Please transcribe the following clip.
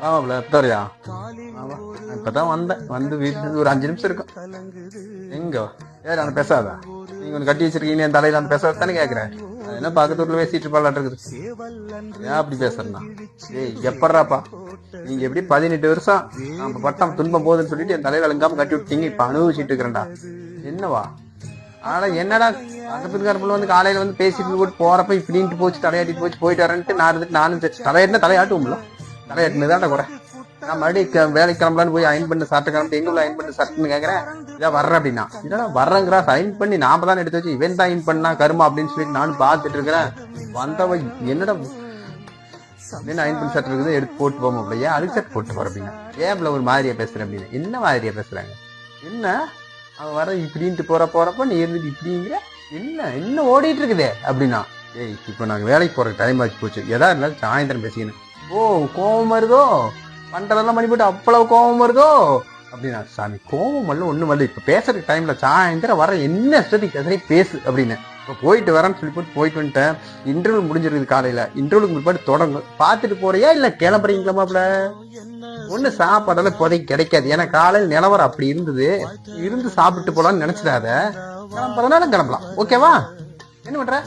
ஆமாப்ல எப்படியா? ஆமா இப்பதான் வந்தேன். வந்து வீட்டுல ஒரு 5 நிமிஷம் இருக்கும். எங்க ஏன் அந்த பேசாதா? நீங்க ஒன்று கட்டி வச்சிருக்கீங்க என் தலையில அந்த பேசாத தானே கேட்குறேன். என்ன பக்கத்து வீட்டுல பேசிட்டு இருப்பாளாட்டு இருக்குது. ஏன் அப்படி பேசுறா? ஏய் எப்பட்றாப்பா நீங்க எப்படி 18 வருஷம் நம்ம பட்டம் துன்பம் போகுதுன்னு சொல்லிட்டு என் தலையில அலங்காம கட்டி விட்டீங்க. இப்ப அனுபவிச்சுட்டு இருக்கிறேன்டா. என்னவா? ஆனா என்னடா பக்கத்துக்கார பிள்ளை வந்து காலையில வந்து பேசிட்டு போட்டு போறப்ப இப்படின்ட்டு போச்சு தலையாட்டிட்டு போச்சு போயிட்டு வரேன்ட்டு நான் இருந்துட்டு நானும் தலையாட்டினா தலையாட்டுவோம்ல. தலையாட்டினதான்டா கூட நான் மறுபடியும் வேலைக்கு கிளம்பலான்னு போய் அயன் பண்ணி சட்டை கிளம்பிட்டு எங்க உள்ள அயன் பண்ணி சட்டுன்னு கேட்கறேன். இதான் வர்றேன் அப்படின்னா இல்லடா வர்றேங்கிறா அயன் பண்ணி நாம தான் எடுத்து வச்சு இவன் தான் அயன் பண்ணா கருமா அப்படின்னு சொல்லிட்டு நானும் பார்த்துட்டு இருக்கிறேன். வந்தவ என்னடா என்ன அயன் பண்ணி சட்டை இருக்குது எடுத்து போட்டு போவோம் அப்படியே அதுக்கு சட்டை போட்டு போற அப்படின்னா ஏன்ல ஒரு மாதிரியா பேசுறேன் அப்படின்னு. என்ன மாதிரியா பேசுறாங்க? என்ன அவன் வர இப்படின்ட்டு போறப்ப நீ இருந்துட்டு இப்படிங்கிற என்ன ஓடிட்டு இருக்குதே அப்படின்னா. ஏய் இப்ப நாங்க வேலைக்கு போற டைம் ஆச்சு போச்சு. எதா இருந்தாலும் சாயந்தரம் பேசிக்கணும். ஓ கோபம் வருதோ பண்டதெல்லாம் பண்ணி போட்டு அவ்வளவு கோபம் வருதோ அப்படின்னா. சாமி கோபம் வரல ஒண்ணும் வரல. இப்ப பேசுற டைம்ல சாயந்தரம் வர என்ன பேசுறே பேசு அப்படின்னு. இப்ப போயிட்டு வரேன்னு சொல்லி போயிட்டு வந்துட்டேன். இன்டர்வியூ முடிஞ்சிருக்குது. காலையில இன்டர்வியூக்கு முன்னாடி தொடங்கும். பாத்துட்டு போறியா இல்ல கிளம்புறீங்களாமாப்ல? ஒண்ணு சாப்பாடெல்லாம் இப்போதைக்கு கிடைக்காது. ஏன்னா காலையில் நிலவரம் அப்படி இருந்து சாப்பிட்டு போலான்னு நினைச்சிடாத. கிளம்புறதுனால கிளம்பலாம். ஓகேவா? என்ன பண்ற?